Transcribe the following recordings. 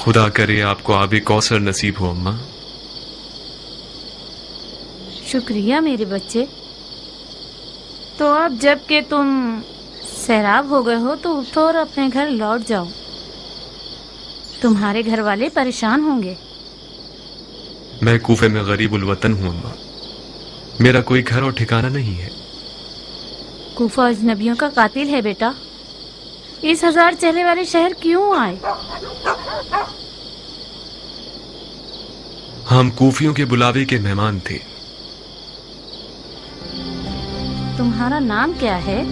خدا کرے آپ کو آب کوثر نصیب ہو اماں۔ شکریہ میرے بچے۔ تو اب جب کہ تم سیراب ہو گئے ہو تو اٹھو اور اپنے گھر لوٹ جاؤ، تمہارے گھر والے پریشان ہوں گے۔ میں کوفے میں غریب الوطن ہوں اماں، میرا کوئی گھر اور ٹھکانہ نہیں ہے۔ کوفہ اجنبیوں کا قاتل ہے بیٹا، اس 1000 چہرے والے شہر کیوں آئے؟ ہم کوفیوں کے بلاوے کے مہمان تھے۔ تمہارا نام کیا ہے؟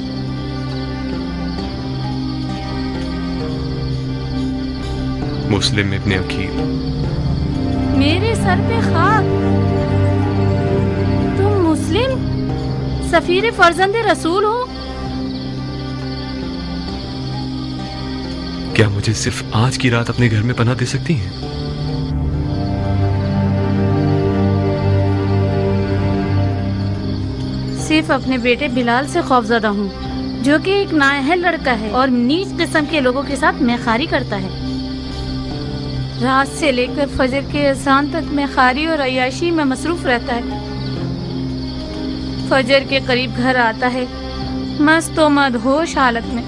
مسلم ابن عقیل۔ میرے سر پہ خاک، تم مسلم سفیر فرزند رسول ہو؟ کیا مجھے صرف آج کی رات اپنے گھر میں پناہ دے سکتی ہیں؟ صرف اپنے بیٹے بلال سے خوفزدہ ہوں، جو کہ ایک نااہل لڑکا ہے اور نیچ قسم کے لوگوں کے ساتھ میخاری کرتا ہے۔ رات سے لے کر فجر کے اذان تک میخاری اور عیاشی میں مصروف رہتا ہے۔ فجر کے قریب گھر آتا ہے مست و مدہوش حالت میں۔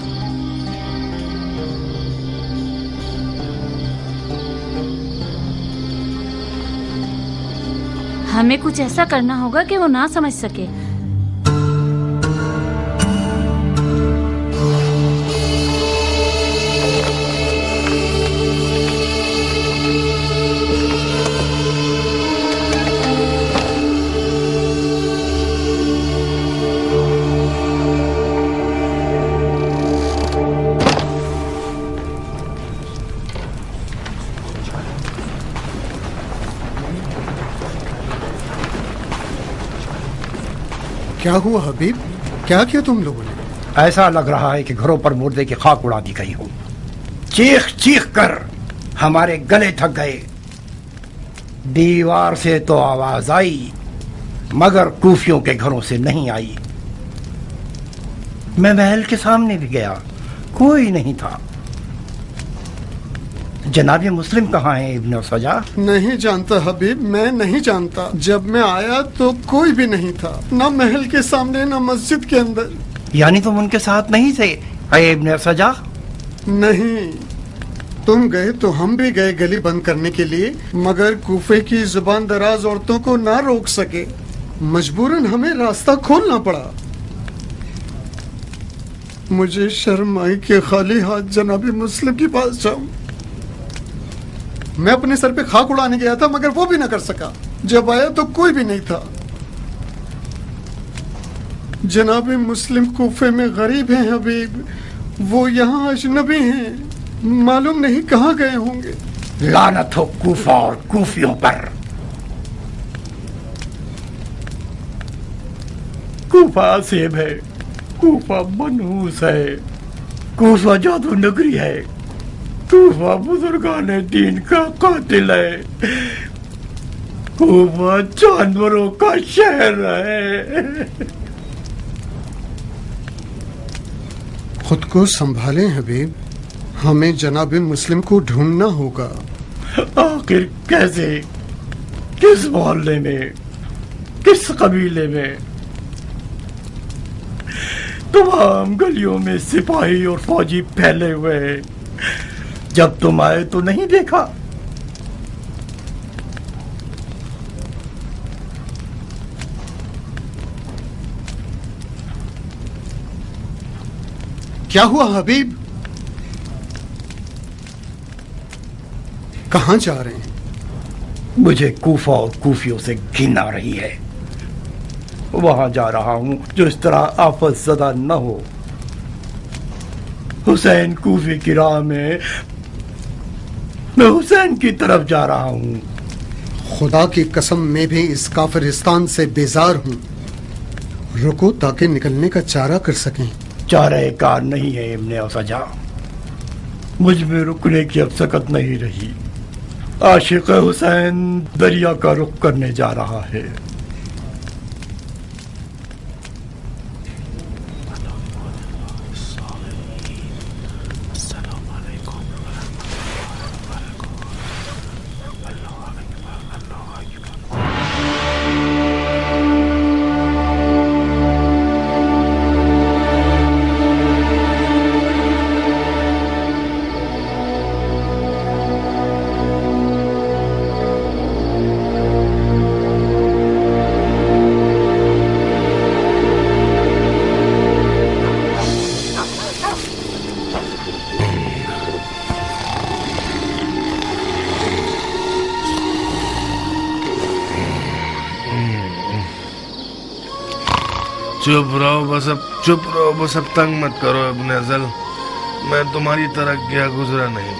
ہمیں کچھ ایسا کرنا ہوگا کہ وہ نہ سمجھ سکے۔ کیا ہوا حبیب؟ کیا کیا تم لوگوں نے؟ ایسا لگ رہا ہے کہ گھروں پر مردے کی خاک اڑا دی گئی ہو۔ چیخ چیخ کر ہمارے گلے تھک گئے۔ دیوار سے تو آواز آئی مگر کوفیوں کے گھروں سے نہیں آئی۔ میں محل کے سامنے بھی گیا، کوئی نہیں تھا۔ جناب مسلم کہاں ہیں ابن سجا؟ نہیں جانتا حبیب، میں نہیں جانتا۔ جب میں آیا تو کوئی بھی نہیں تھا، نہ محل کے سامنے نہ مسجد کے اندر۔ یعنی تم ان کے ساتھ نہیں تھے اے ابن سجا؟ نہیں، تم گئے تو ہم بھی گئے گلی بند کرنے کے لیے، مگر کوفے کی زبان دراز عورتوں کو نہ روک سکے، مجبوراً ہمیں راستہ کھولنا پڑا۔ مجھے شرم آئی کہ خالی ہاتھ جناب مسلم کے پاس جاؤں۔ میں اپنے سر پہ خاک اڑانے گیا تھا مگر وہ بھی نہ کر سکا۔ جب آیا تو کوئی بھی نہیں تھا۔ جناب مسلم کوفے میں غریب ہیں حبیب، وہ یہاں اجنبی ہیں، معلوم نہیں کہاں گئے ہوں گے۔ لعنت ہو کوفہ اور کوفیوں پر۔ کوفہ عصیب ہے، کوفہ منحوس ہے، کوفہ جادو نگری ہے، کوفہ بزرگان دین کا قاتل ہے، کوفہ جانوروں کا شہر ہے۔ خود کو سنبھالیں حبیب، ہمیں جناب مسلم کو ڈھونڈنا ہوگا۔ آخر کیسے، کس محلے میں، کس قبیلے میں؟ تمام گلیوں میں سپاہی اور فوجی پھیلے ہوئے ہیں، جب تم آئے تو نہیں دیکھا۔ کیا ہوا حبیب؟ کہاں جا رہے ہیں؟ مجھے کوفہ اور کوفیوں سے گھن آ رہی ہے۔ وہاں جا رہا ہوں جو اس طرح آفت زدہ نہ ہو۔ حسین کوفی کی راہ میں حسین کی طرف جا رہا ہوں۔ خدا کی قسم میں بھی اس کافرستان سے بیزار ہوں۔ رکو تاکہ نکلنے کا چارہ کر سکیں۔ چارہ کار نہیں ہے ابن سجا، مجھ میں رکنے کی اب سکت نہیں رہی۔ عاشق حسین دریا کا رخ کرنے جا رہا ہے۔ चुप रहो बस अब तंग मत करो इब्ने अज़ल। मैं तुम्हारी तरह गया गुजरा नहीं।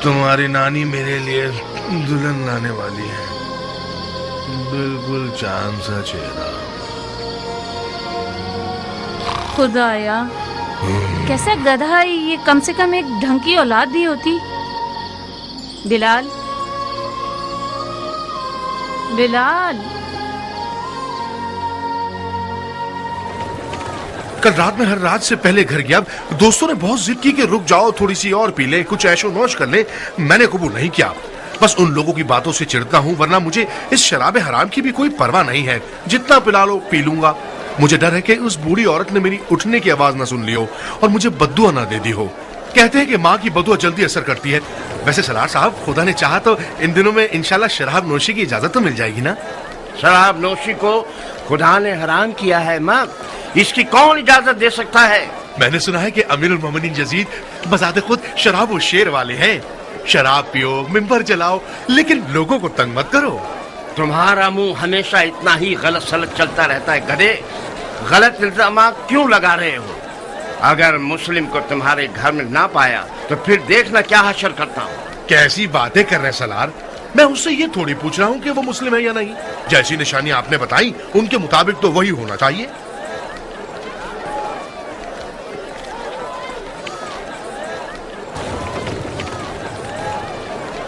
तुम्हारी नानी मेरे लिए दुल्हन लाने वाली है, बिल्कुल चांद सा चेहरा। खुदाया, कैसा गधा है ये, कम से कम एक ढंग की औलाद दी होती। बिलाल, बिलाल। कल रात में हर रात से पहले घर गया। दोस्तों ने बहुत जिद की कि रुक जाओ, थोड़ी सी और पी ले, कुछ ऐशो नौश कर ले। मैंने कबूल नहीं किया। बस उन लोगों की बातों से चिढ़ता हूँ, वरना मुझे इस शराब हराम की भी कोई परवाह नहीं है। जितना पिला लो पी लूंगा। मुझे डर है कि उस बूढ़ी औरत ने मेरी उठने की आवाज ना सुन ली हो और मुझे बद्दुआ ना दे दी हो। कहते हैं कि माँ की बद्दुआ जल्दी असर करती है। वैसे सलार साहब, खुदा ने चाहा तो इन दिनों में इंशाल्लाह शराब नोशी की इजाजत तो मिल जाएगी ना? शराब नोशी को खुदा ने हराम किया है माँ, इसकी कौन इजाजत दे सकता है? मैंने सुना है कि अमीरुल मोमिनीन यजीद बजाते खुद शराब और शेर वाले हैं। शराब पियो, मिंबर जलाओ, लेकिन लोगों को तंग मत करो। तुम्हारा मुंह हमेशा इतना ही गलत सलत चलता रहता है गधे। गलत इल्जामात क्यों लगा रहे हो? अगर मुस्लिम को तुम्हारे घर में ना पाया तो फिर देखना क्या हशर करता हूँ। कैसी बातें कर रहे हैं सलार? मैं उससे ये थोड़ी पूछ रहा हूँ कि वो मुस्लिम है या नहीं। जैसी निशानी आपने बताई उनके मुताबिक तो वही होना चाहिए।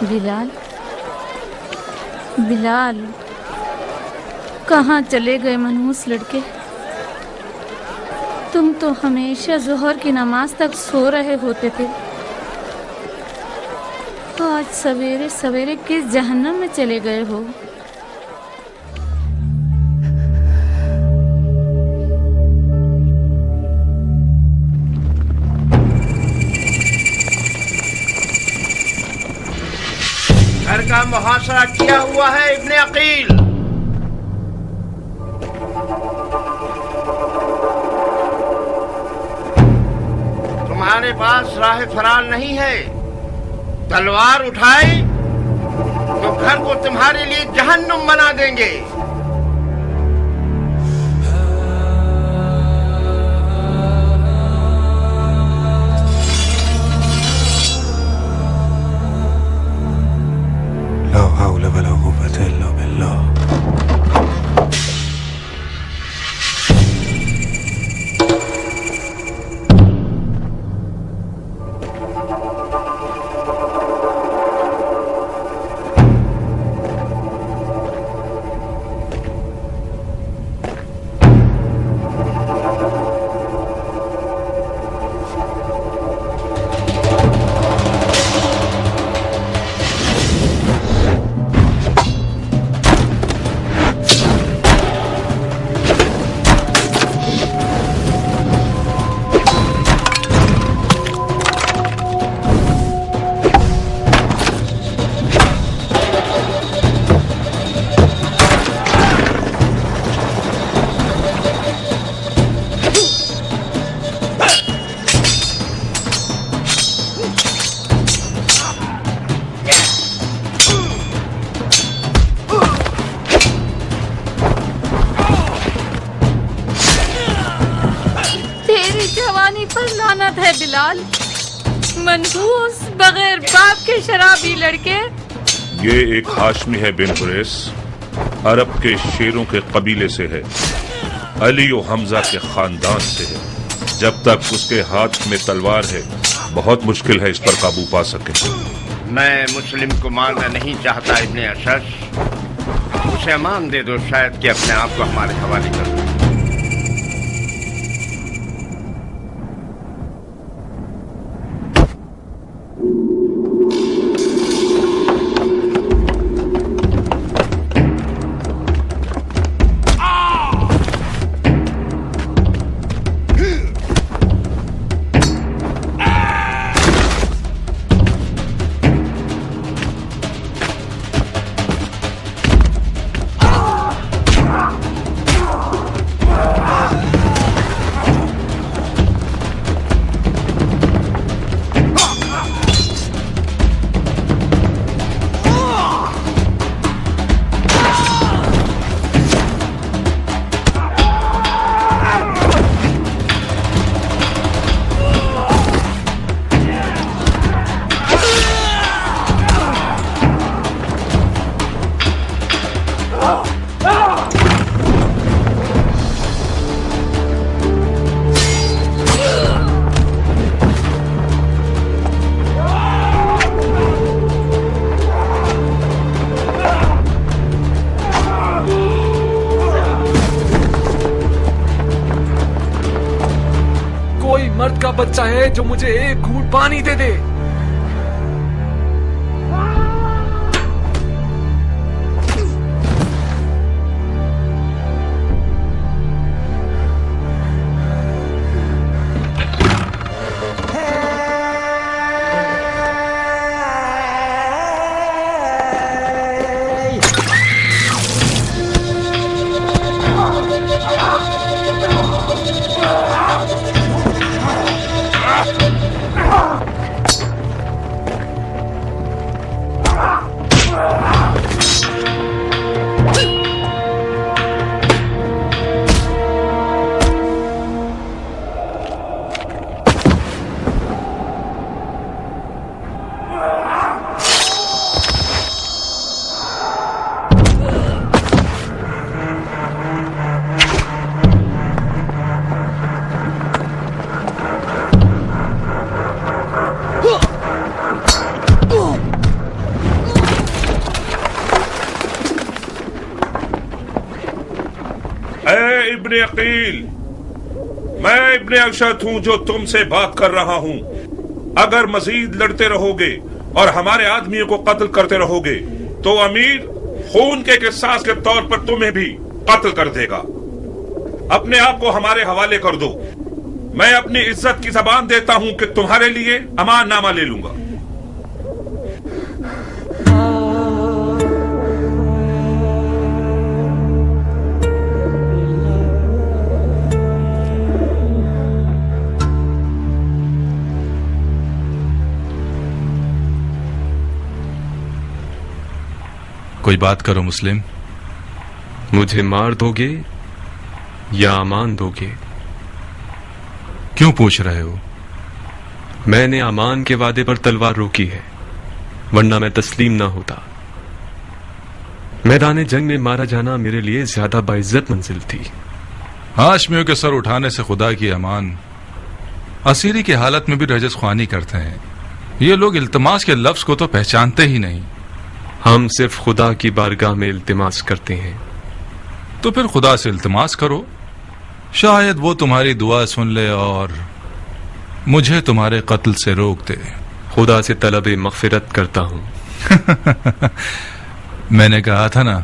बिलाल, बिलाल, कहाँ चले गए मनहूस लड़के? तुम तो हमेशा जोहर की नमाज तक सो रहे होते थे। आज सवेरे सवेरे किस जहन्नम में चले गए हो? घर का मुहासरा किया हुआ है इब्ने अकील। तुम्हारे पास राह फरार नहीं है। तलवार उठाई तो घर को तुम्हारे लिए जहन्नुम बना देंगे। ला हौल वला कुव्वता इल्ला बिल्लाह। पर लानत है बिलाल, मनहूस बगैर बाप के शराबी लड़के। ये एक हाशमी है बिन कुरैश, अरब के शेरों के कबीले से है, अली और हमजा के खानदान से है। जब तक उसके हाथ में तलवार है बहुत मुश्किल है इस पर काबू पा सके। मैं मुस्लिम को मारना नहीं चाहता इब्ने अशश, उसे अमान दे दो, शायद कि अपने आप को हमारे हवाले कर दो। बच्चा है जो मुझे एक घूंट पानी दे दे। इब्ने अकील, मैं इब्ने अशद हूं जो तुमसे बात कर रहा हूं। अगर मजीद लड़ते रहोगे और हमारे आदमियों को कत्ल करते रहोगे तो अमीर खून के किसास के तौर पर तुम्हें भी कत्ल कर देगा। अपने आप को हमारे हवाले कर दो। मैं अपनी इज्जत की जबान देता हूं कि तुम्हारे लिए अमाननामा ले लूंगा। कोई बात करो मुस्लिम। मुझे मार दोगे या अमान दोगे? क्यों पूछ रहे हो? मैंने अमान के वादे पर तलवार रोकी है, वरना मैं तस्लीम ना होता। मैदान जंग में मारा जाना मेरे लिए ज्यादा बाइज्जत मंजिल थी। हाशमियों के सर उठाने से खुदा की अमान। असीरी की हालत में भी रजस ख्वानी करते हैं। ये लोग इल्तमास के लफ्ज को तो पहचानते ही नहीं। हम सिर्फ खुदा की बारगाह में इल्तिमास करते हैं। तो फिर खुदा से इल्तिमास करो, शायद वो तुम्हारी दुआ सुन ले और मुझे तुम्हारे कत्ल से रोक दे। खुदा से तलब मगफिरत करता हूं। मैंने कहा था ना,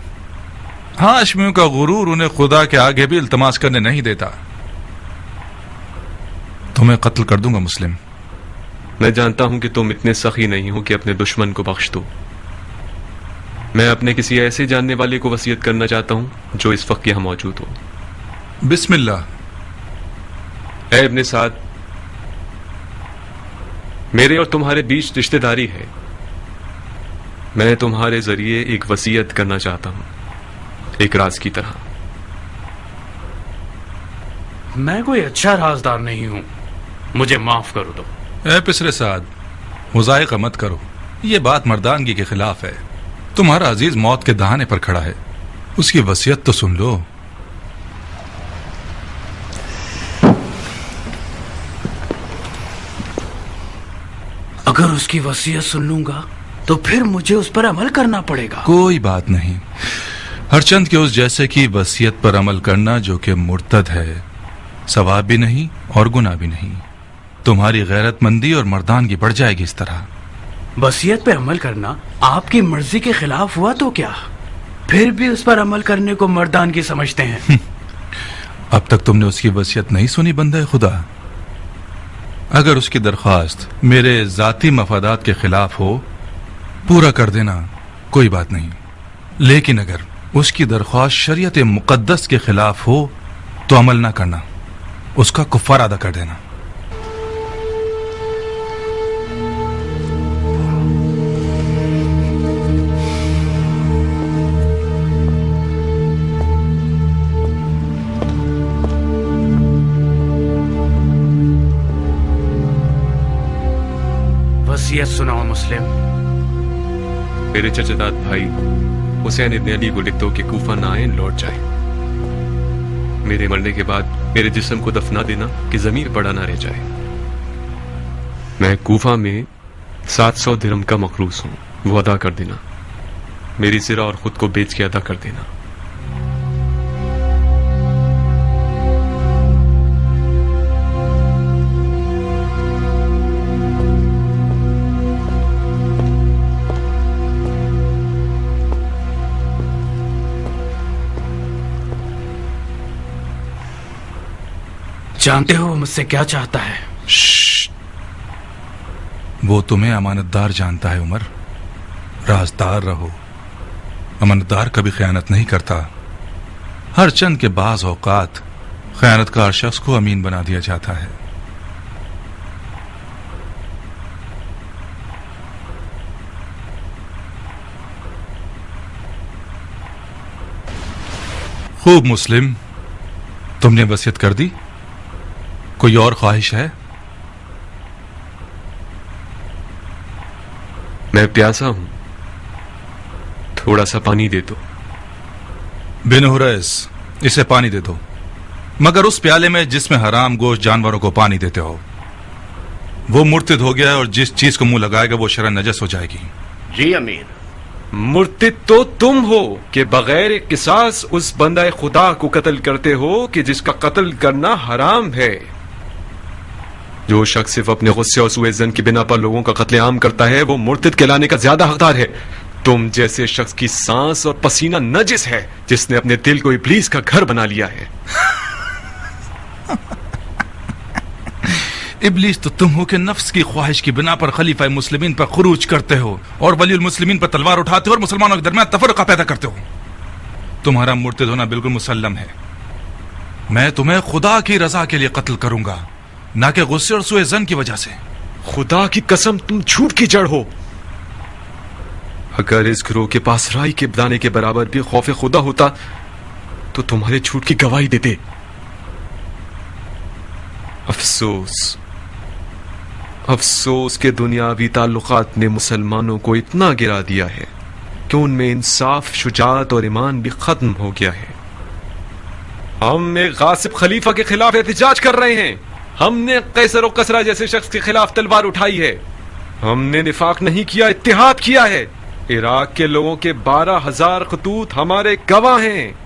हाशमियों का गुरूर उन्हें खुदा के आगे भी इल्तिमास करने नहीं देता। तुम्हें कत्ल कर दूंगा मुस्लिम। मैं जानता हूं कि तुम इतने सखी नहीं हो कि अपने दुश्मन को बख्श दो। मैं अपने किसी ऐसे जानने वाले को वसीयत करना चाहता हूं जो इस वक्त यहां मौजूद हो। बिस्मिल्लाह। ऐ इब्ने साद, मेरे और तुम्हारे बीच रिश्तेदारी है। मैं तुम्हारे जरिए एक वसीयत करना चाहता हूं, एक राज की तरह। मैं कोई अच्छा राजदार नहीं हूं, मुझे माफ करो दो। ऐ पिसरे साद, मुज़ायका मत करो। ये बात मर्दानगी के खिलाफ है। तुम्हारा अजीज मौत के दहाने पर खड़ा है, उसकी वसीयत तो सुन लो। अगर उसकी वसीयत सुन लूंगा तो फिर मुझे उस पर अमल करना पड़ेगा। कोई बात नहीं। हरचंद के उस जैसे की वसीयत पर अमल करना जो कि मुर्तद है, सवाब भी नहीं और गुनाह भी नहीं। तुम्हारी गैरतमंदी और मर्दानगी बढ़ जाएगी इस तरह। वसीयत पे अमल करना आपकी मर्जी के खिलाफ हुआ तो क्या? फिर भी उस पर अमल करने को मर्दानगी समझते हैं। अब तक तुमने उसकी वसीयत नहीं सुनी बंदे खुदा। अगर उसकी दरख्वास्त मेरे जाती मफादात के खिलाफ हो, पूरा कर देना, कोई बात नहीं। लेकिन अगर उसकी दरख्वास्त शरीयत मुकद्दस के खिलाफ हो तो अमल ना करना, उसका कुफ्फार अदा कर देना। वसीयत सुनाओ मुस्लिम। मेरे चचेदाद भाई हुसैन इब्ने अली को लिख दो कि कूफा ना आए, लौट जाए। मेरे मरने के बाद मेरे जिस्म को दफना देना कि जमीन पड़ा ना रह जाए। मैं कूफा में 700 दिरहम का मखरूस हूं, वो अदा कर देना। मेरी सिरा और खुद को बेच के अदा कर देना। जानते हो वो मुझसे क्या चाहता है? वो तुम्हें अमानतदार जानता है उमर। राजदार रहो। अमानतदार कभी खयानत नहीं करता। हर चंद के बाज औकात खयानतकार शख्स को अमीन बना दिया जाता है। खूब मुस्लिम, तुमने वसीयत कर दी। कोई और ख्वाहिश है? मैं प्यासा हूं, थोड़ा सा पानी दे दो। बिन हुरैस, इसे पानी दे दो, मगर उस प्याले में जिसमें हराम गोश्त जानवरों को पानी देते हो। वो मुर्तिद हो गया है और जिस चीज को मुंह लगाएगा वो शरअन नजस हो जाएगी। जी अमीर। मुर्तिद तो तुम हो कि बगैर एक किसास उस बंदा खुदा को कत्ल करते हो कि जिसका कत्ल करना हराम है। जो शख्स सिर्फ अपने गुस्से और सुए ज़न की बिना पर लोगों का कत्लेआम करता है वो मुर्तिद कहलाने का ज्यादा हकदार है। तुम जैसे शख्स की सांस और पसीना नजिस है जिसने अपने दिल को इब्लीस का घर बना लिया है। इब्लीस तो तुम हो कि नफ्स की ख्वाहिश की बिना पर खलीफा मुस्लिमीन पर खुरूज करते हो और वलीउल मुस्लिमीन पर तलवार उठाते हो और मुसलमानों के दरमियान तफरका पैदा करते हो। तुम्हारा मुर्तिद होना बिल्कुल मुसल्लम है। मैं तुम्हें खुदा की रजा के लिए कत्ल करूंगा, ना कि गुस्से और सुए ज़न की वजह से। खुदा की कसम, तुम झूठ की जड़ हो। अगर इस गिरोह के पास राई के दाने के बराबर भी खौफ खुदा होता तो तुम्हारे झूठ की गवाही देते। अफसोस, अफसोस के दुनियावी ताल्लुकात ने मुसलमानों को इतना गिरा दिया है कि उनमें इंसाफ, शुजाअत और ईमान भी खत्म हो गया है। हम एक गासिब खलीफा के खिलाफ एहतजाज कर रहे हैं। हमने कैसर और कसरा जैसे शख्स के खिलाफ तलवार उठाई है। हमने निफाक नहीं किया, इत्तेहाद किया है। इराक के लोगों के 12,000 खतूत हमारे गवाह हैं।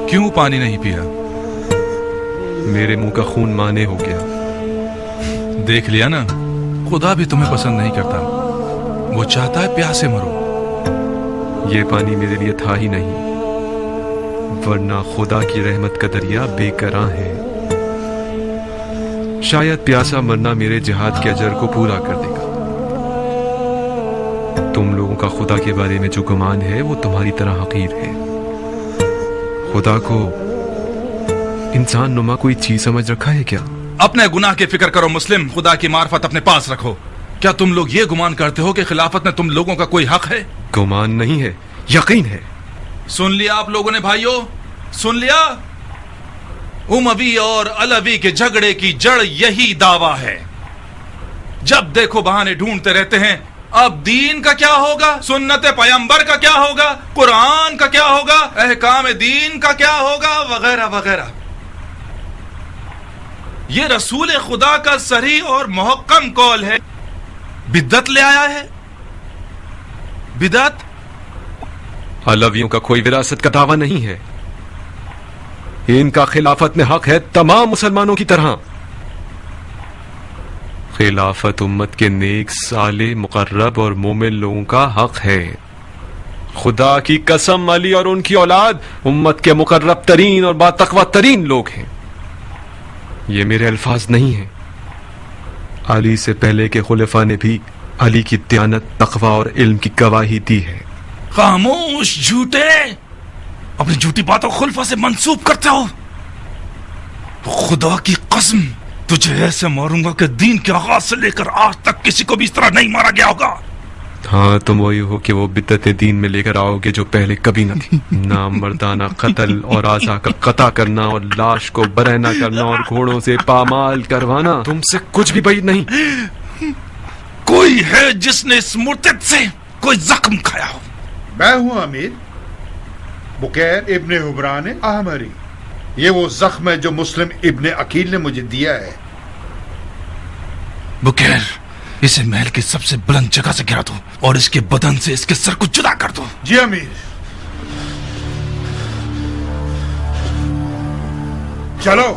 क्यों पानी नहीं पिया? मेरे मुंह का खून माने हो गया। देख लिया ना, खुदा भी तुम्हें पसंद नहीं करता। वो चाहता है प्यासे मरो। ये पानी मेरे लिए था ही नहीं, वरना खुदा की रहमत का दरिया बेकरां है। शायद प्यासा मरना मेरे जिहाद के अजर को पूरा कर देगा। तुम लोगों का खुदा के बारे में जो गुमान है वो तुम्हारी तरह हकीर है। खुदा को इंसान नुमा कोई चीज समझ रखा है क्या? अपने गुनाह की फिक्र करो मुस्लिम, खुदा की मार्फत अपने पास रखो। क्या तुम लोग ये गुमान करते हो कि खिलाफत में तुम लोगों का कोई हक है? गुमान नहीं है, यकीन है। सुन लिया आप लोगों ने भाइयों, सुन लिया? उमवी और अलवी के झगड़े की जड़ यही दावा है। जब देखो बहाने ढूंढते रहते हैं। अब दीन का क्या होगा, सुन्नत पैगंबर का क्या होगा, कुरान का क्या होगा, अहकाम दीन का क्या होगा, वगैरह वगैरह। ये रसूल खुदा का सही और मुहक्कम कौल है। बिदअत ले आया है। बिदअत अलवियों का कोई विरासत का दावा नहीं है। इनका खिलाफत में हक है तमाम मुसलमानों की तरह। खिलाफत उम्मत के नेक, साले, मुकर्रब और मोमिन लोगों का हक है। खुदा की कसम, अली और उनकी औलाद उम्मत के मुकर्रब तरीन और बातकवा तरीन लोग हैं। ये मेरे अल्फाज नहीं हैं। अली से पहले के खुलफा ने भी अली की दयानत, तकवा और इल्म की गवाही दी है। खामोश झूठे, अपनी झूठी बातों खुलफा से मंसूब करते हो। खुदा की कसम, तुझे ऐसे मारूंगा कि दीन के आगाज से लेकर आज तक किसी को भी इस तरह नहीं मारा गया होगा। हाँ, तुम वही हो कि वो बिद्दत दीन में लेकर आओगे जो पहले कभी न थी। नाम मर्दाना कत्ल और आजा का कता करना और लाश को बरहना करना और घोड़ों से पामाल करवाना तुमसे कुछ भी بعید नहीं। कोई है जिसने इस मुर्तद से कोई जख्म खाया हो? मैं हूं अमीर, बुकैर इब्ने हुबरान अहमरी। ये वो जख्म है जो मुस्लिम इब्ने अकील ने मुझे दिया है। बुकैर, اسے محل کی سب سے بلند جگہ سے گرا دو اور اس کے بدن سے اس کے سر کو جدا کر دو. جی امیر. چلو.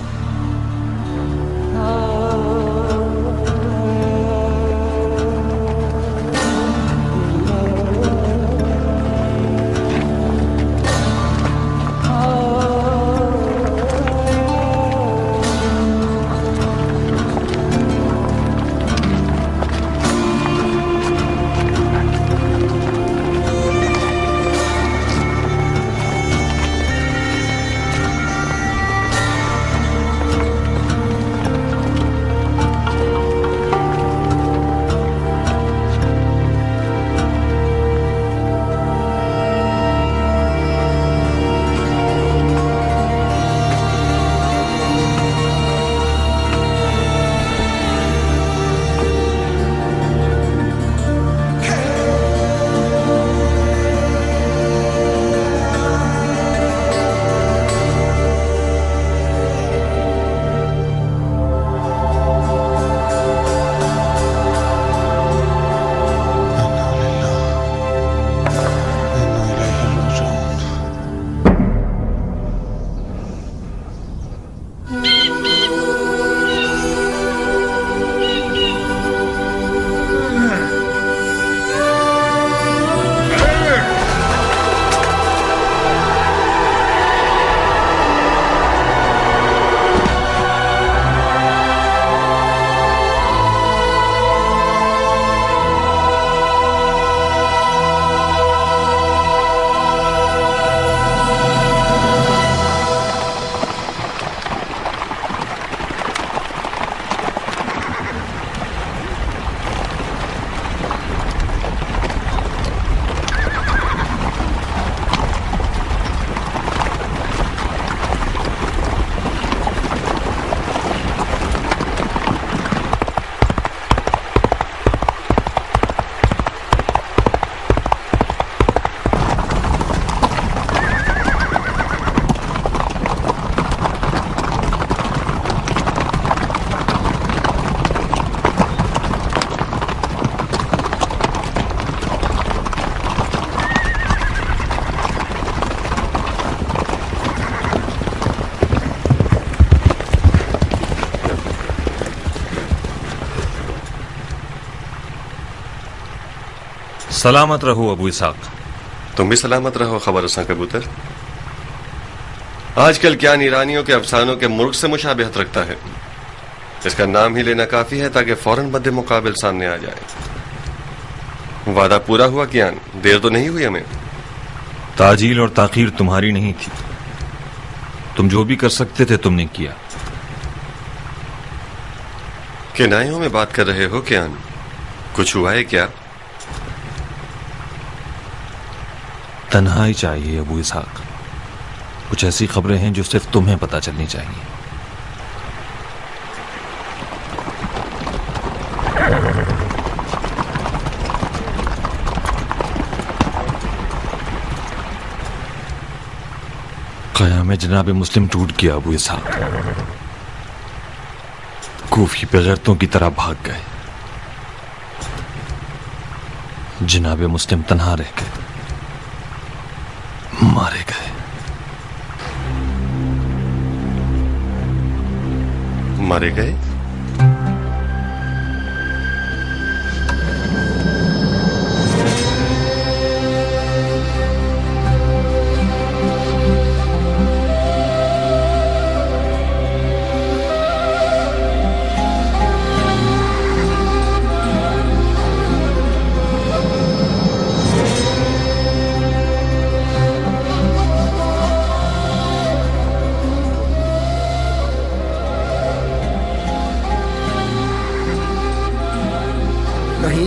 سلامت رہو ابو اسحاق. تم بھی سلامت رہو خبر رساں کبوتر. آج کل کیان ایرانیوں کے افسانوں کے مرغ سے مشابہت رکھتا ہے. اس کا نام ہی لینا کافی ہے تاکہ فوراً مد مقابل سامنے آ جائے. وعدہ پورا ہوا کیان؟ دیر تو نہیں ہوئی ہمیں؟ تاجیل اور تاخیر تمہاری نہیں تھی. تم جو بھی کر سکتے تھے تم نے کیا. کنایوں میں بات کر رہے ہو کیان؟ کچھ ہوا ہے کیا؟ تنہائی چاہیے ابو اسحاق. کچھ ایسی خبریں ہیں جو صرف تمہیں پتہ چلنی چاہیے. قیام جناب مسلم ٹوٹ گیا ابو اسحاق. کوفی بغیرتوں کی طرح بھاگ گئے. جناب مسلم تنہا رہ گئے، مارے گئے. مارے گئے؟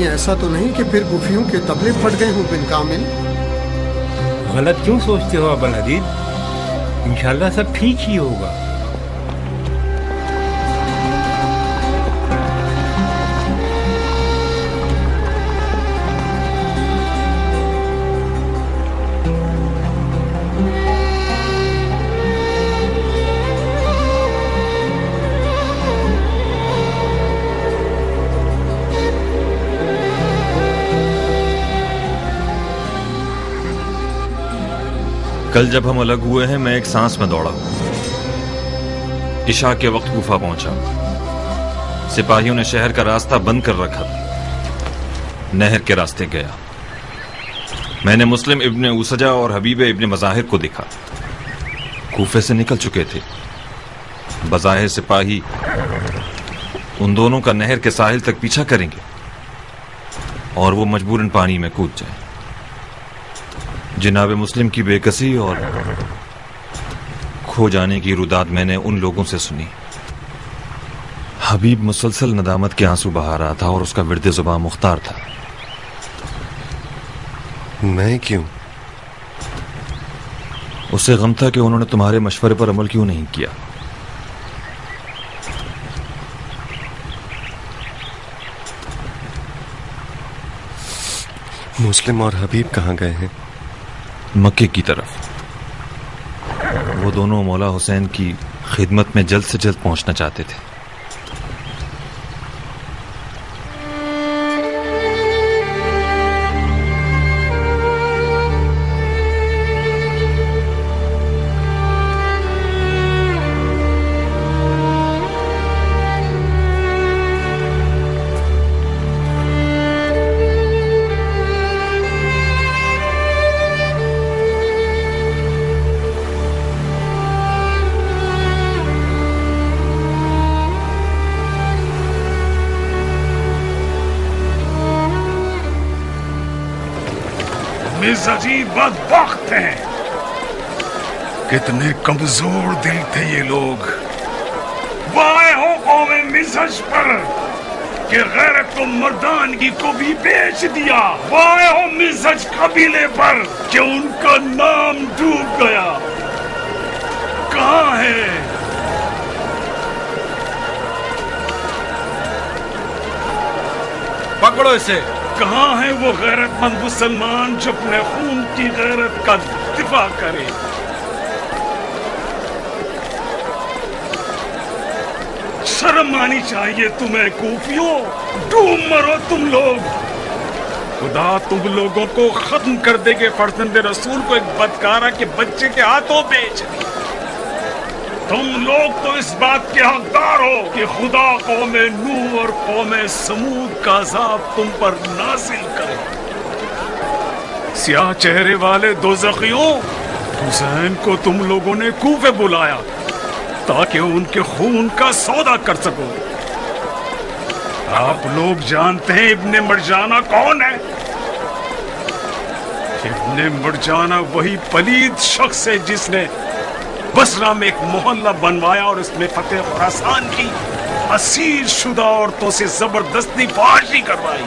ایسا تو نہیں کہ پھر گفیوں کے تبلے پھٹ گئے ہوں بن کامل؟ غلط کیوں سوچتے ہو ابا الحدید؟ انشاءاللہ سب ٹھیک ہی ہوگا. کل جب ہم الگ ہوئے ہیں میں ایک سانس میں دوڑا ہوں. عشاء کے وقت کوفہ پہنچا. سپاہیوں نے شہر کا راستہ بند کر رکھا تھا. نہر کے راستے گیا. میں نے مسلم ابن اوسجا اور حبیب ابن مظاہر کو دیکھا. کوفے سے نکل چکے تھے. بظاہر سپاہی ان دونوں کا نہر کے ساحل تک پیچھا کریں گے اور وہ مجبوراً پانی میں کود جائیں. جناب مسلم کی بے کسی اور کھو جانے کی روداد میں نے ان لوگوں سے سنی. حبیب مسلسل ندامت کے آنسو بہا رہا تھا اور اس کا ورد زباں مختار تھا. میں کیوں؟ اسے غم تھا کہ انہوں نے تمہارے مشورے پر عمل کیوں نہیں کیا. مسلم اور حبیب کہاں گئے ہیں؟ مکے کی طرف. وہ دونوں مولا حسین کی خدمت میں جلد سے جلد پہنچنا چاہتے تھے. عجیب بدبخت ہیں. کتنے کمزور دل تھے یہ لوگ. وائے ہو قوم مزہج پر کہ غیرت و مردانگی کو بھی بیچ دیا. وائے ہو مزہج قبیلے پر کہ ان کا نام ڈوب گیا. کہاں ہے پکڑو اسے. کہاں ہے وہ غیرت مند مسلمان جو اپنے خون کی غیرت کا دفاع کرے؟ شرم آنی چاہیے تمہیں کوفیوں. ڈوب مرو تم لوگ. خدا تم لوگوں کو ختم کر دے گے. فرزند رسول کو ایک بدکارہ کے بچے کے ہاتھوں بیچ دی. تم لوگ تو اس بات کے حقدار ہو کہ خدا قوم نوح اور قوم سمود کا عذاب تم پر نازل کرے. سیاہ چہرے والے دوزخیوں، حسین کو تم لوگوں نے کوفے بلایا تاکہ ان کے خون کا سودا کر سکو. آپ لوگ جانتے ہیں ابن مرجانہ کون ہے؟ ابن مرجانہ وہی پلید شخص ہے جس نے بصرہ میں ایک محلہ بنوایا اور اس میں فتح خراسان کی اسیر شدہ عورتوں سے زبردستی فحاشی کروائی.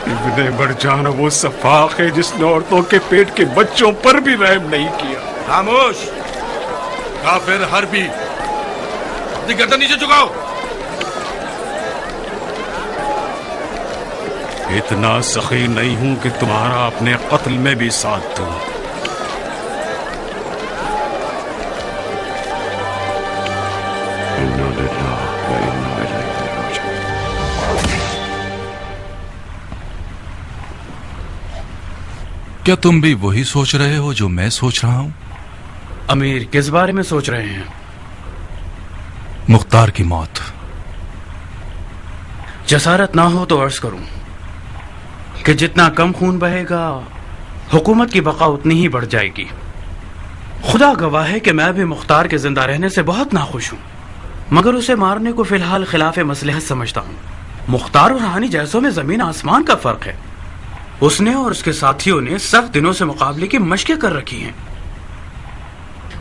ابن مرجانہ وہ سفاق ہے جس نے عورتوں کے پیٹ کے بچوں پر بھی رحم نہیں کیا. خاموش کافر حربی، اپنی گردن نیچے جھکاؤ. اتنا سخی نہیں ہوں کہ تمہارا اپنے قتل میں بھی ساتھ دوں. کیا تم بھی وہی سوچ رہے ہو جو میں سوچ رہا ہوں؟ امیر کس بارے میں سوچ رہے ہیں؟ مختار کی موت. جسارت نہ ہو تو عرض کروں کہ جتنا کم خون بہے گا حکومت کی بقا اتنی ہی بڑھ جائے گی. خدا گواہ ہے کہ میں بھی مختار کے زندہ رہنے سے بہت ناخوش ہوں، مگر اسے مارنے کو فی الحال خلاف مصلحت سمجھتا ہوں. مختار اور ہانی جیسوں میں زمین آسمان کا فرق ہے. اس نے اور اس کے ساتھیوں نے سخت دنوں سے مقابلے کی مشقیں کر رکھی ہیں.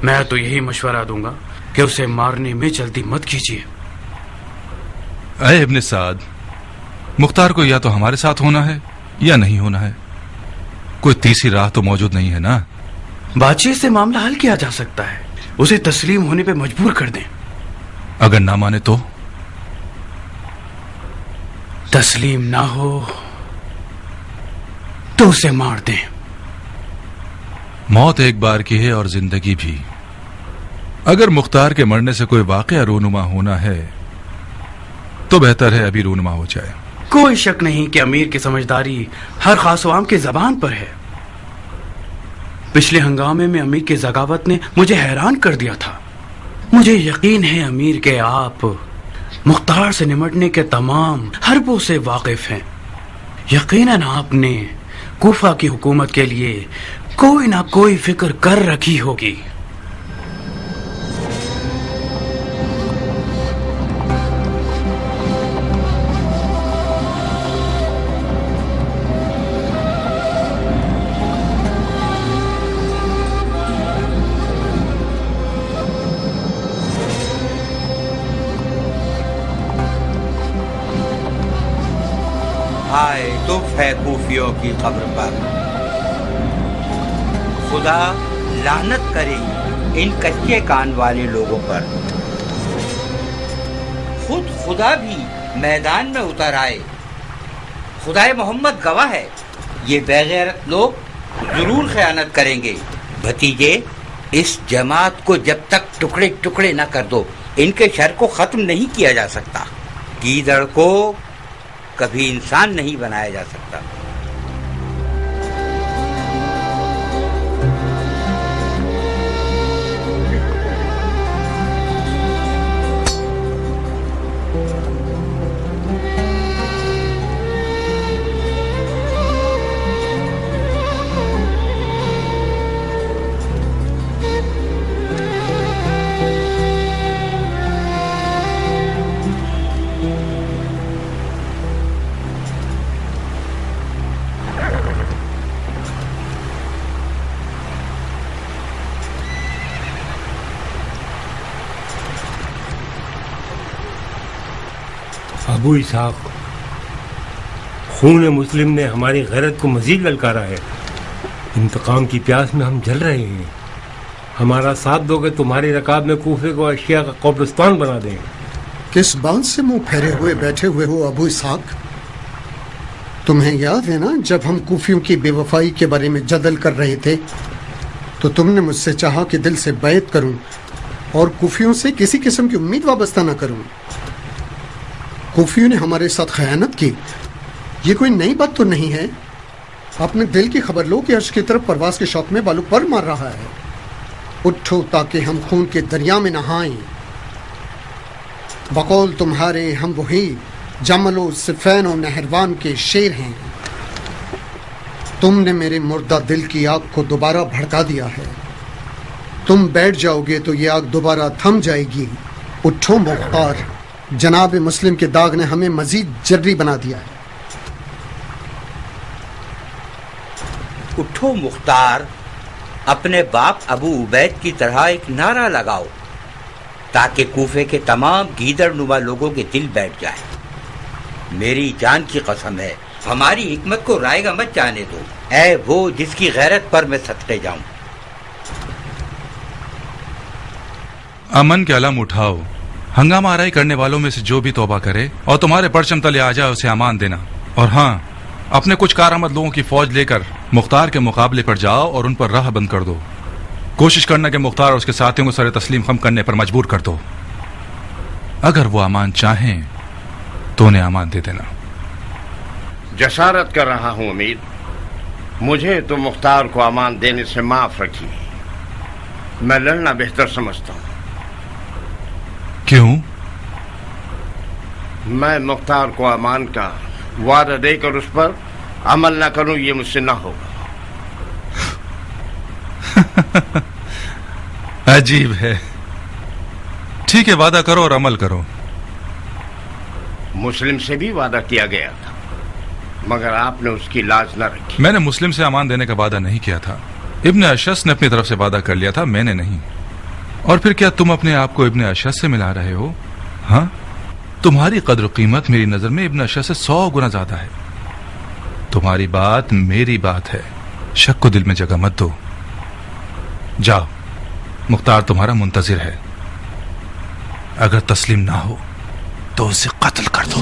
میں تو یہی مشورہ دوں گا کہ اسے مارنے میں جلدی مت کیجیے. اے ابن سعد، مختار کو یا تو ہمارے ساتھ ہونا ہے یا نہیں ہونا ہے. کوئی تیسری راہ تو موجود نہیں ہے نا. بات چیت سے معاملہ حل کیا جا سکتا ہے. اسے تسلیم ہونے پہ مجبور کر دیں. اگر نہ مانے تو؟ تسلیم نہ ہو تو اسے مار دیں. موت ایک بار کی ہے اور زندگی بھی. اگر مختار کے مرنے سے کوئی واقعہ رونما ہونا ہے تو بہتر ہے ابھی رونما ہو جائے. کوئی شک نہیں کہ امیر کی سمجھداری ہر خاص و عام کی زبان پر ہے. पिछले हंगामे में अमीर की ज़गावत ने मुझे हैरान कर दिया था। मुझे यकीन है अमीर के आप मुख्तार से निमटने के तमाम हरबों से वाकिफ हैं। यकीनन आपने कूफा की हुकूमत के लिए कोई ना कोई फिक्र कर रखी होगी। हाय दुख है कूफियों की कब्र पर, खुदा लानत करे इन कच्चे कान वाले लोगों पर। खुद खुदा भी मैदान में उतर आए। खुदाए मोहम्मद गवाह है, ये बेगैरत लोग जरूर खयानत करेंगे। भतीजे, इस जमात को जब तक टुकड़े टुकड़े न कर दो, इनके शर को खत्म नहीं किया जा सकता। गीदड़ को कभी इंसान नहीं बनाया जा सकता। अबू इसहाक, खून मुस्लिम ने हमारी गैरत को मजीद ललकारा है। इंतकाम की प्यास में हम जल रहे हैं। हमारा साथ दोगे तुम्हारी रकाब में कूफे को अशिया का कब्रिस्तान बना दें। किस बात से मुंह फेरे हुए बैठे हुए हो अबू इसहाक? तुम्हें याद है ना, जब हम कूफियों की बेवफाई के बारे में जदल कर रहे थे तो तुमने मुझसे चाहा कि दिल से बैत करूं और कूफियों से किसी किस्म की उम्मीद वाबस्ता न करूं। कूफियों ने हमारे साथ खयानत की, ये कोई नई बात तो नहीं है। अपने दिल की खबर लो कि अर्श की तरफ परवास के शौक में बालू पर मार रहा है। उठो ताकि हम खून के दरिया में नहाएं। बकौल तुम्हारे हम वही जमलो सिफैन और नहरवान के शेर हैं। तुमने मेरे मुर्दा दिल की आग को दोबारा भड़का दिया है। तुम बैठ जाओगे तो ये आग दोबारा थम जाएगी। उठो मुख्तार, जनाब मुस्लिम के दाग ने हमें मजीद जर्री बना दिया है। उठो मुख्तार, अपने बाप अबू उबैद की तरह एक नारा लगाओ ताकि कूफे के तमाम गीदड़ नुमा लोगों के दिल बैठ जाए। मेरी जान की कसम है, हमारी हिकमत को रायगा मत जाने दो। ऐ वो जिसकी गैरत पर मैं सदके जाऊं। अमन के अलम उठाओ। हंगामा आराई करने वालों में से जो भी तौबा करे और तुम्हारे परचम तले आ जाए उसे अमान देना। और हाँ, अपने कुछ कारआमद लोगों की फौज लेकर मुख्तार के मुकाबले पर जाओ और उन पर राह बंद कर दो। कोशिश करना कि मुख्तार और उसके साथियों को सर तस्लीम खम करने पर मजबूर कर दो। अगर वो अमान चाहें तो उन्हें अमान दे देना। जसारत कर रहा हूं अमीर, मुझे तो मुख्तार को अमान देने से माफ रखिए। मैं लड़ना बेहतर समझता हूं। क्यों? मैं मुख्तार को अमान का वादा देकर उस पर अमल ना करूं, ये मुझसे ना होगा। अजीब है। ठीक है, वादा करो और अमल करो। मुस्लिम से भी वादा किया गया था, मगर आपने उसकी लाज न रखी। मैंने मुस्लिम से अमान देने का वादा नहीं किया था। इब्ने अशस ने अपनी तरफ से वादा कर लिया था, मैंने नहीं। और फिर क्या तुम अपने आप को इब्ने अशस से मिला रहे हो? हाँ, तुम्हारी कद्र कीमत मेरी नजर में इब्ने अशस से 100 गुना ज्यादा है। तुम्हारी बात मेरी बात है, शक को दिल में जगह मत दो। जाओ, मुख्तार तुम्हारा मुंतजिर है। अगर तस्लीम ना हो तो उसे कत्ल कर दो।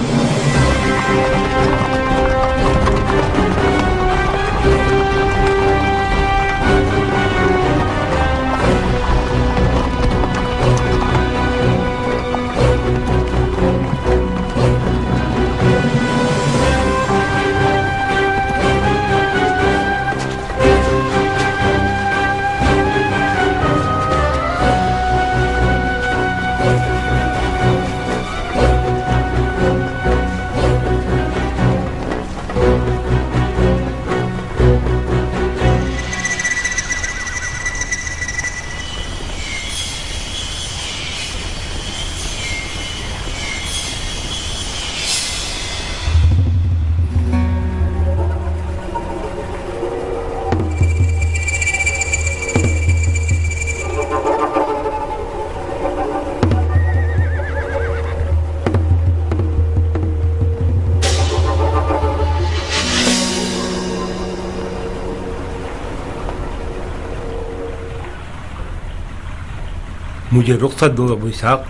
मुझे रुख्सत दो अबू इसहाक,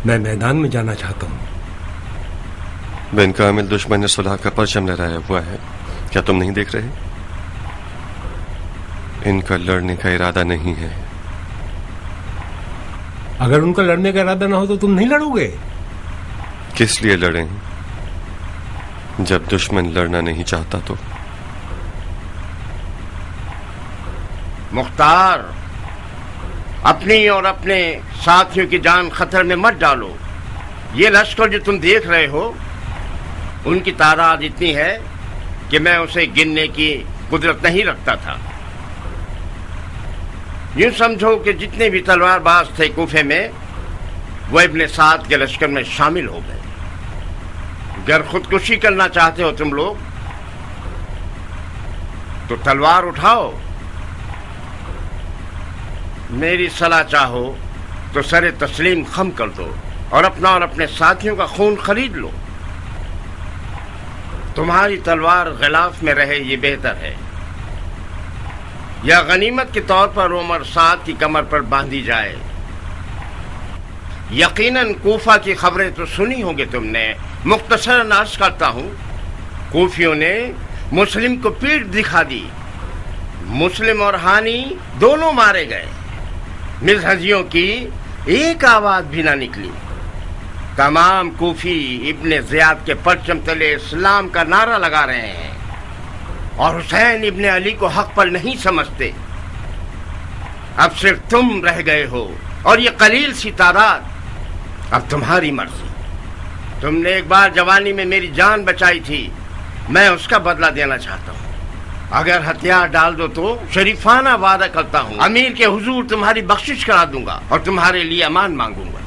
मैं मैदान में जाना चाहता हूँ। बिन कामिल दुश्मन ने सुलह का परचम लहराया हुआ है, क्या तुम नहीं देख रहे? इनका लड़ने का इरादा नहीं है। अगर उनका लड़ने का इरादा ना हो तो तुम नहीं लड़ोगे? किस लिए लड़ें जब दुश्मन लड़ना नहीं चाहता तो? मुख्तार, अपनी और अपने साथियों की जान खतरे में मत डालो। ये लश्कर जो तुम देख रहे हो, उनकी तादाद इतनी है कि मैं उसे गिनने की कुदरत नहीं रखता था। यूं समझो कि जितने भी तलवारबाज थे कूफे में, वो इब्ने साद के लश्कर में शामिल हो गए। अगर खुदकुशी करना चाहते हो तुम लोग तो तलवार उठाओ, मेरी सलाह चाहो तो सरे तस्लीम खम कर दो और अपना और अपने साथियों का खून खरीद लो। तुम्हारी तलवार गिलाफ में रहे ये बेहतर है, या गनीमत के तौर पर उमर साद की कमर पर बांधी जाए। यकीनन कूफा की खबरें तो सुनी होंगी तुमने। मुख्तसरन अर्ज करता हूं, कूफियों ने मुस्लिम को पीठ दिखा दी। मुस्लिम और हानी दोनों मारे गए। मिज़हजियों की एक आवाज भी ना निकली। तमाम कूफी इब्ने ज़ियाद के परचम तले इस्लाम का नारा लगा रहे हैं और हुसैन इब्ने अली को हक पर नहीं समझते। अब सिर्फ तुम रह गए हो और ये कलील सी तादाद। अब तुम्हारी मर्जी। तुमने एक बार जवानी में मेरी जान बचाई थी, मैं उसका बदला देना चाहता हूँ। अगर हथियार डाल दो तो शरीफाना वादा करता हूँ, अमीर के हुजूर तुम्हारी बख्शिश करा दूंगा और तुम्हारे लिए अमान मांगूंगा।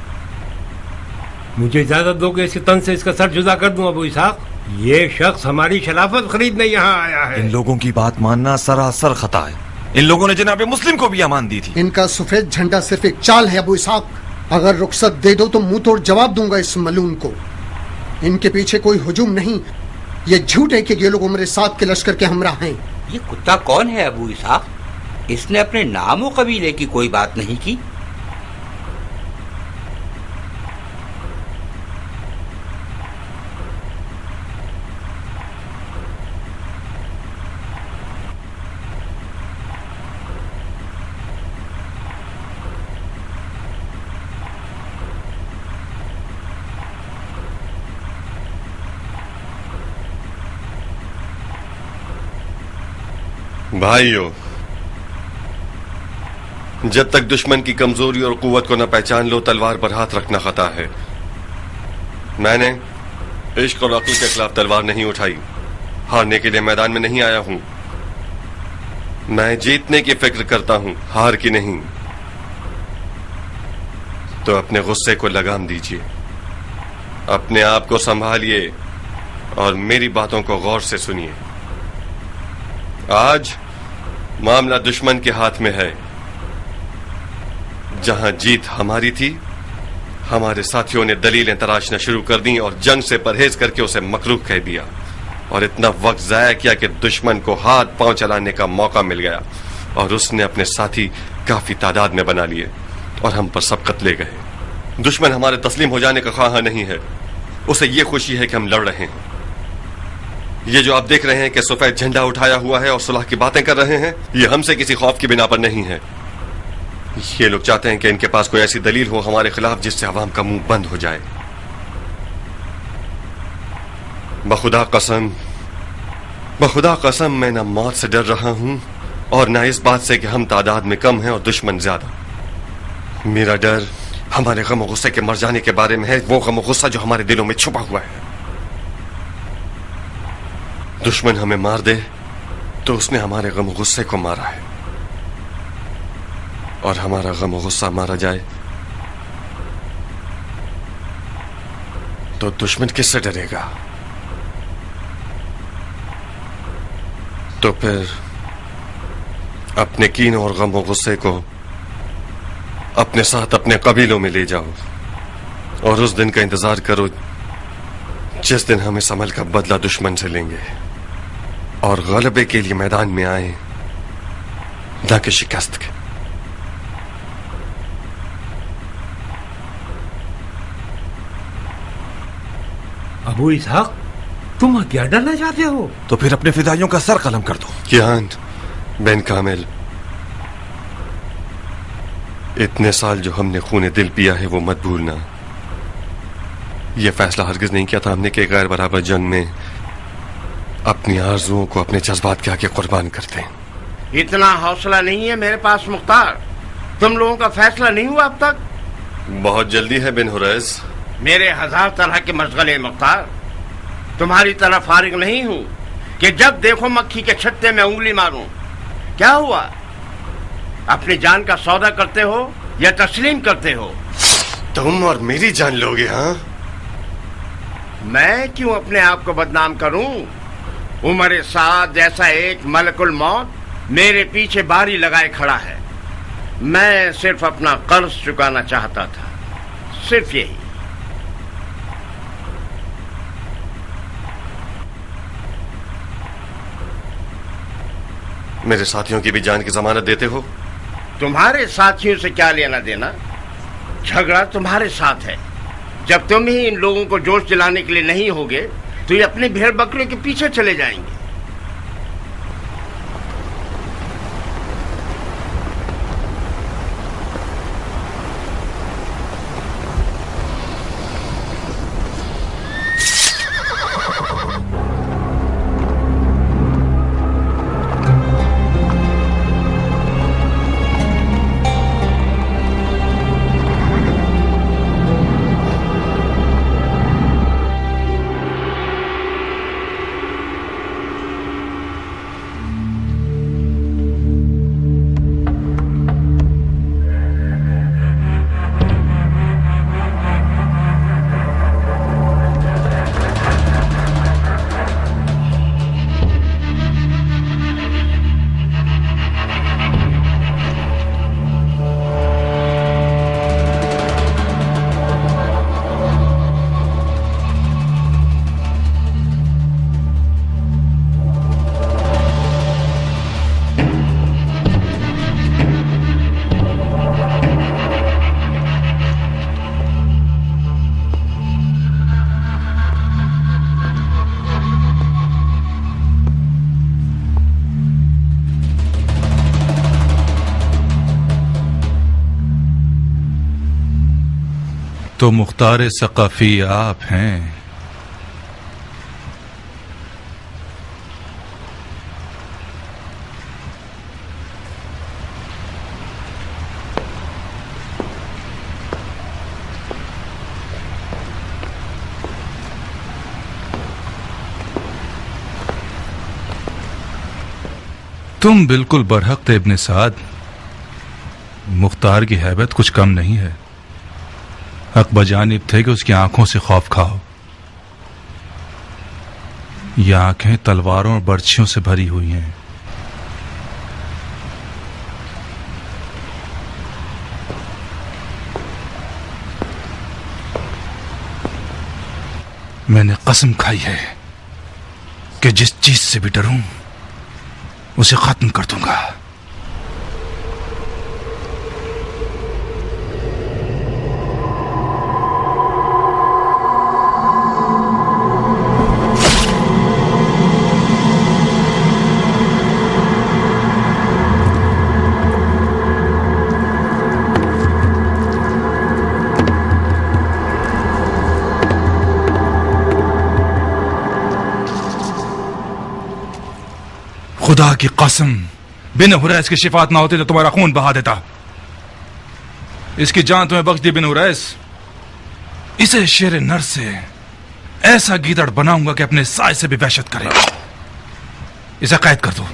मुझे इजाजत दो कि इस तन से इसका सर जुदा कर दूं अबू इसहाक। ये शख्स हमारी शराफत खरीदने यहाँ आया है। इन लोगों की बात मानना सरासर खता है। इन लोगों ने जनाब मुस्लिम को भी अमान दी थी। इनका सफेद झंडा सिर्फ एक चाल है अबू इसहाक। अगर रुखसत दे दो तो मुंह तोड़ जवाब दूंगा इस मलून को। इनके पीछे कोई हुजूम नहीं, ये झूठ है कि ये लोग उमर साद के लश्कर के हमरा हैं। ये कुत्ता कौन है अबू इसहाक? इसने अपने नाम और कबीले की कोई बात नहीं की। भाइयों, जब तक दुश्मन की कमजोरी और कुव्वत को न पहचान लो, तलवार पर हाथ रखना खता है। मैंने इश्क और अक्ल के खिलाफ तलवार नहीं उठाई। हारने के लिए मैदान में नहीं आया हूं। मैं जीतने की फिक्र करता हूं, हार की नहीं। तो अपने गुस्से को लगाम दीजिए, अपने आप को संभालिए और मेरी बातों को गौर से सुनिए। आज मामला दुश्मन के हाथ में है। जहां जीत हमारी थी, हमारे साथियों ने दलीलें तराशना शुरू कर दी और जंग से परहेज करके उसे मकरूह कह दिया और इतना वक्त जाया किया कि दुश्मन को हाथ पांव चलाने का मौका मिल गया और उसने अपने साथी काफी तादाद में बना लिए और हम पर सबकत ले गए। दुश्मन हमारे तस्लीम हो जाने का ख्वाह नहीं है, उसे ये खुशी है कि हम लड़ रहे हैं। ये जो आप देख रहे हैं कि सफेद झंडा उठाया हुआ है और सुलह की बातें कर रहे हैं, ये हमसे किसी खौफ की बिना पर नहीं है। ये लोग चाहते हैं कि इनके पास कोई ऐसी दलील हो हमारे खिलाफ जिससे अवाम का मुंह बंद हो जाए। बखुदा कसम मैं न मौत से डर रहा हूं और न इस बात से कि हम तादाद में कम हैं और दुश्मन ज्यादा। मेरा डर हमारे गम और गुस्से के मर जाने के बारे में है, वो गम और गुस्सा जो हमारे दिलों में छुपा हुआ है। दुश्मन हमें मार दे तो उसने हमारे गम और गुस्से को मारा है, और हमारा गम और गुस्सा मारा जाए तो दुश्मन किससे डरेगा? तो फिर अपने कीन और गम और गुस्से को अपने साथ अपने कबीलों में ले जाओ और उस दिन का इंतजार करो जिस दिन हम इस अमल का बदला दुश्मन से लेंगे और गलबे के लिए मैदान में आए, न कि शिकस्त के। अबू इसहाक, तुम हथियार डालना चाहते हो? तो फिर अपने फिदाइयों का सर कलम कर दो। कियान बेन कामिल, इतने साल जो हमने खून दिल पिया है वो मत भूलना। ये फैसला हरगिज नहीं किया था हमने कि गैर बराबर जंग में अपनी आरजुओं को अपने जज्बात के आगे कुर्बान करते हैं। इतना हौसला नहीं है मेरे पास मुख्तार। तुम लोगों का फैसला नहीं हुआ अब तक? बहुत जल्दी है बिन हुरैस। मेरे 1000 तरह के मशगले मुख्तार। तुम्हारी तरह फारिग नहीं हूं कि जब देखो मक्खी के छत्ते में उंगली मारूं। क्या हुआ? अपनी जान का सौदा करते हो या तस्लीम करते हो? तुम और मेरी जान लोगे? हाँ, मैं क्यों अपने आप को बदनाम करूं? उमर साद जैसा एक मलकुल मौत मेरे पीछे बारी लगाए खड़ा है। मैं सिर्फ अपना कर्ज चुकाना चाहता था, सिर्फ यही। मेरे साथियों की भी जान की जमानत देते हो? तुम्हारे साथियों से क्या लेना देना? झगड़ा तुम्हारे साथ है। जब तुम ही इन लोगों को जोश दिलाने के लिए नहीं होगे तो ये अपने भेड़ बकरियों के पीछे चले जाएंगे। तो मुख्तार सकाफी आप हैं। तुम बिल्कुल बरहक थे इब्ने साद। मुख्तार की हैबत कुछ कम नहीं है। हक बजानिब थे कि उसकी आंखों से खौफ खाओ। ये आंखें तलवारों और बर्छियों से भरी हुई हैं। मैंने कसम खाई है कि जिस चीज से भी डरूं उसे खत्म कर दूंगा। खुदा की कसम, बिन हुरैस की शिफात ना होती तो तुम्हारा खून बहा देता। इसकी जान तुम्हें बख्श दी बिन हुरैस। इसे शेर नर से ऐसा गीदड़ बनाऊंगा कि अपने साय से भी वहशत करे। इसे कैद कर दो।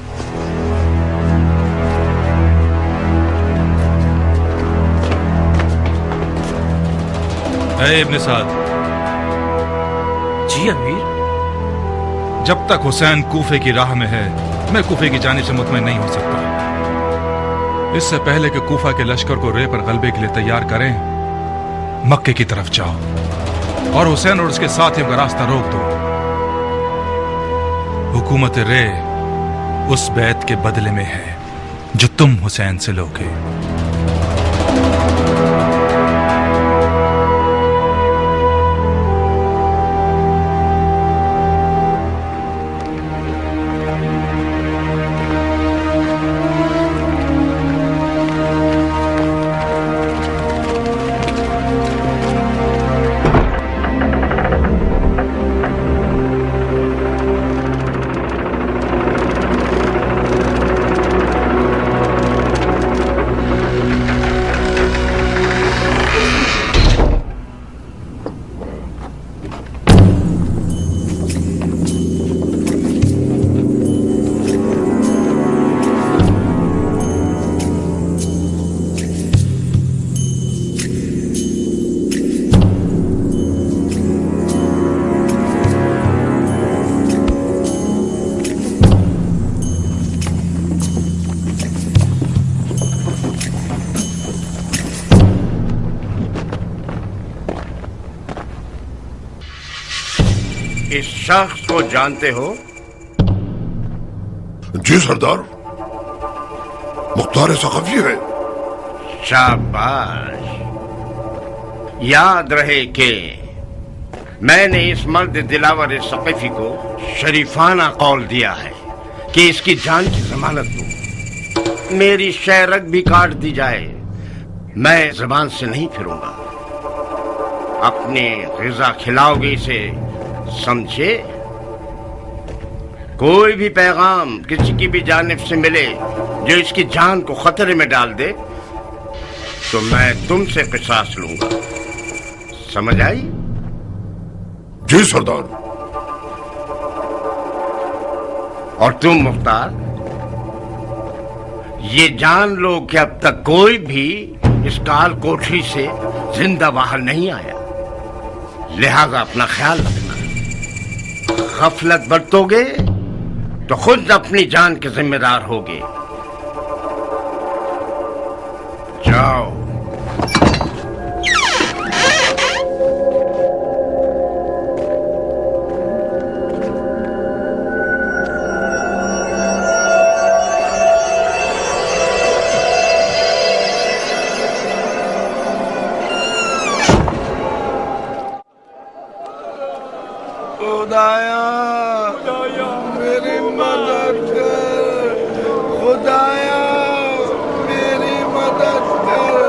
ऐ इब्ने साद। जी अमीर। जब तक हुसैन कूफे की राह में है मैं कूफे की जानिब से मुतमईन नहीं हो सकता। इससे पहले कि कूफा के लश्कर को रे पर गलबे के लिए तैयार करें, मक्के की तरफ जाओ और हुसैन और उसके साथियों का रास्ता रोक दो। हुकूमत रे उस बैत के बदले में है जो तुम हुसैन से लोगे। इस शख्स को जानते हो? जी सरदार, मुख्तार सखफी है। शाबाश। याद रहे कि मैंने इस मर्द दिलावर सखफी को शरीफाना कौल दिया है कि इसकी जान की जमानत दूं। मेरी शहरक भी काट दी जाए, मैं जबान से नहीं फिरूंगा। अपने ग़िज़ा खिलाओगे इसे, समझे? कोई भी पैगाम किसी की भी जानिब से मिले जो इसकी जान को खतरे में डाल दे तो मैं तुमसे क़िसास लूंगा। समझ आई? जी सरदार। और तुम मुख्तार, ये जान लो कि अब तक कोई भी इस काल कोठरी से जिंदा बाहर नहीं आया, लिहाजा अपना ख्याल रखना। गफलत बरतोगे तो खुद अपनी जान के जिम्मेदार होगे। जाओ। खुदाया मेरी मदद कर, खुदाया मेरी मदद कर।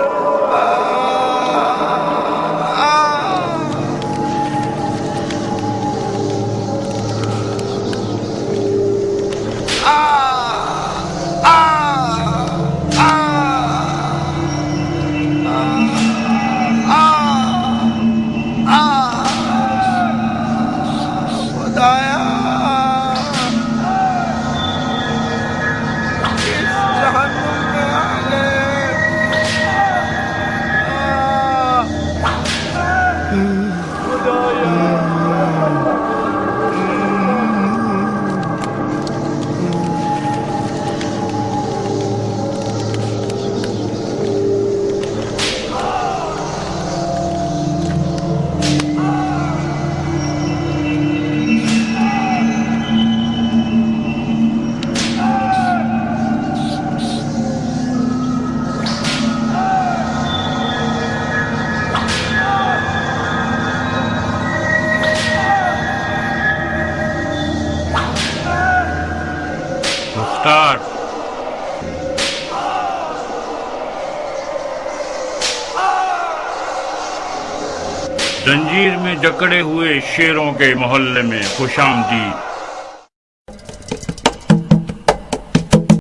जंजीर में जकड़े हुए शेरों के मोहल्ले में खुशामदीद।